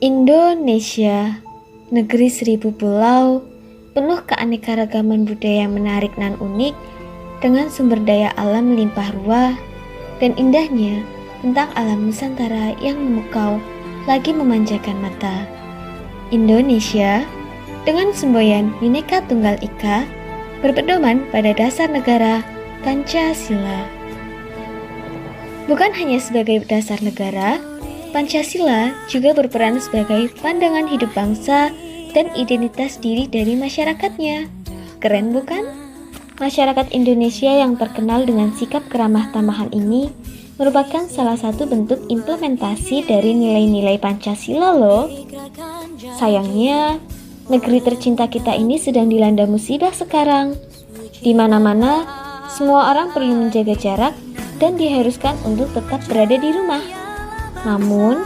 Indonesia, negeri seribu pulau, penuh keanekaragaman budaya yang menarik dan unik, dengan sumber daya alam melimpah ruah, dan indahnya tentang alam Nusantara yang memukau lagi memanjakan mata. Indonesia, dengan semboyan Bhinneka Tunggal Ika, berpedoman pada dasar negara Pancasila. Bukan hanya sebagai dasar negara, Pancasila juga berperan sebagai pandangan hidup bangsa dan identitas diri dari masyarakatnya. Keren bukan? Masyarakat Indonesia yang terkenal dengan sikap keramah tamahan ini merupakan salah satu bentuk implementasi dari nilai-nilai Pancasila loh. Sayangnya, negeri tercinta kita ini sedang dilanda musibah sekarang. Di mana-mana, semua orang perlu menjaga jarak dan diharuskan untuk tetap berada di rumah. Namun,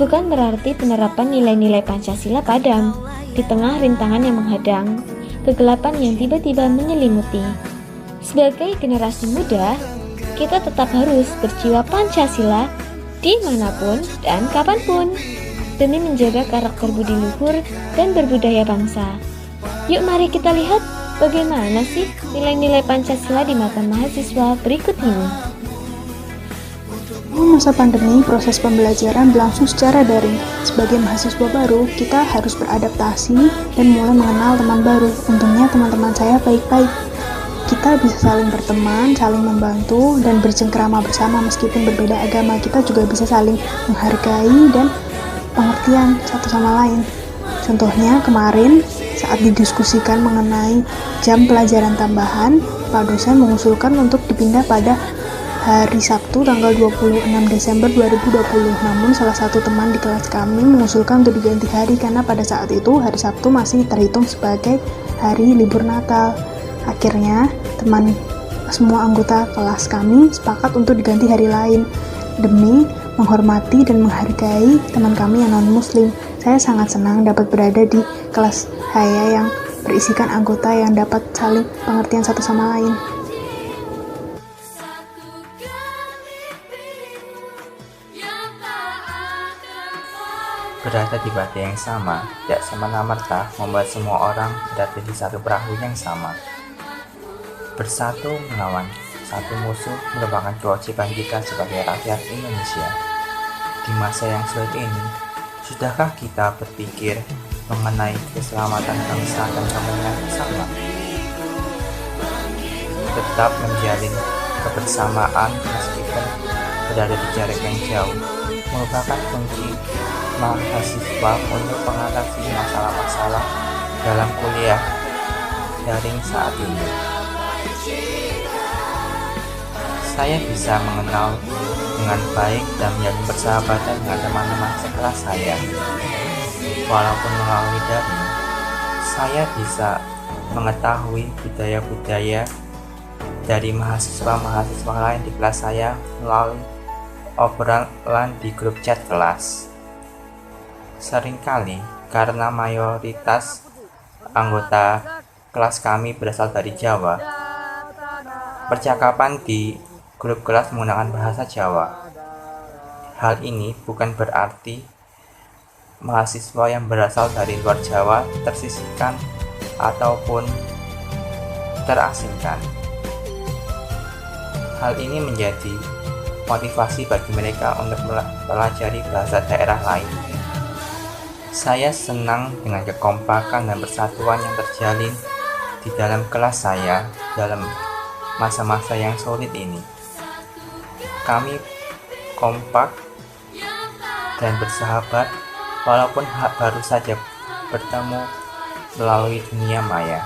bukan berarti penerapan nilai-nilai Pancasila padam di tengah rintangan yang menghadang, kegelapan yang tiba-tiba menyelimuti. Sebagai generasi muda, kita tetap harus berjiwa Pancasila dimanapun dan kapanpun, demi menjaga karakter budi luhur dan berbudaya bangsa. Yuk mari kita lihat bagaimana sih nilai-nilai Pancasila di mata mahasiswa berikut ini. Di masa pandemi, proses pembelajaran berlangsung secara daring. Sebagai mahasiswa baru, kita harus beradaptasi dan mulai mengenal teman baru. Untungnya teman-teman saya baik-baik. Kita bisa saling berteman, saling membantu, dan bercengkrama bersama meskipun berbeda agama. Kita juga bisa saling menghargai dan pengertian satu sama lain. Contohnya kemarin, saat didiskusikan mengenai jam pelajaran tambahan, Pak dosen mengusulkan untuk dipindah pada hari Sabtu tanggal 26 Desember 2020. Namun salah satu teman di kelas kami mengusulkan untuk diganti hari karena pada saat itu hari Sabtu masih terhitung sebagai hari libur Natal. Akhirnya semua anggota kelas kami sepakat untuk diganti hari lain demi menghormati dan menghargai teman kami yang non-muslim. Saya sangat senang dapat berada di kelas saya yang berisikan anggota yang dapat saling pengertian satu sama lain. Berada di badai yang sama, tidak semena-merta membuat semua orang berada di satu perahu yang sama. Bersatu melawan satu musuh merupakan kewajiban kita sebagai rakyat Indonesia. Di masa yang sulit ini, sudahkah kita berpikir mengenai keselamatan bangsa dan kepentingan bersama? Tetap menjalin kebersamaan meskipun berada di jarak yang jauh merupakan kunci mahasiswa untuk mengatasi masalah-masalah dalam kuliah daring saat ini. Saya bisa mengenal dengan baik dan menjalin persahabatan dengan teman-teman sekelas saya. Walaupun melalui daring, saya bisa mengetahui budaya-budaya dari mahasiswa-mahasiswa lain di kelas saya melalui obrolan di grup chat kelas. Seringkali karena mayoritas anggota kelas kami berasal dari Jawa, percakapan di grup kelas menggunakan bahasa Jawa. Hal ini bukan berarti mahasiswa yang berasal dari luar Jawa tersisihkan ataupun terasingkan. Hal ini menjadi motivasi bagi mereka untuk mempelajari bahasa daerah lain. Saya senang dengan kekompakan dan persatuan yang terjalin di dalam kelas saya dalam masa-masa yang sulit ini. Kami kompak dan bersahabat walaupun baru saja bertemu melalui dunia maya.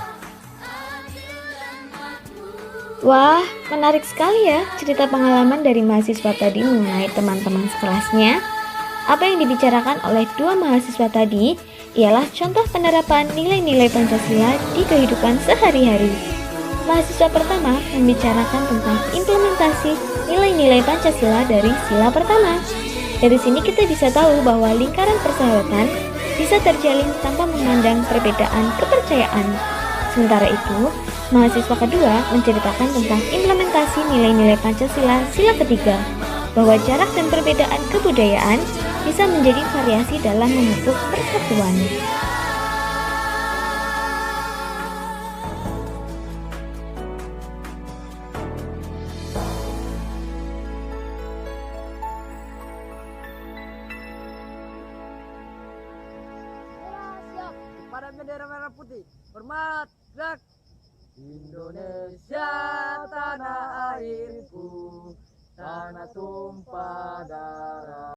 Wah, menarik sekali ya cerita pengalaman dari mahasiswa tadi mengenai teman-teman sekelasnya. Apa yang dibicarakan oleh dua mahasiswa tadi ialah contoh penerapan nilai-nilai Pancasila di kehidupan sehari-hari. Mahasiswa pertama membicarakan tentang implementasi nilai-nilai Pancasila dari sila pertama. Dari sini kita bisa tahu bahwa lingkaran persahabatan bisa terjalin tanpa memandang perbedaan kepercayaan. Sementara itu, mahasiswa kedua menceritakan tentang implementasi nilai-nilai Pancasila sila ketiga, bahwa jarak dan perbedaan kebudayaan bisa menjadi variasi dalam memupuk persatuan. Pada bendera merah putih, hormat, gerak. Indonesia tanah airku, tanah tumpah darah.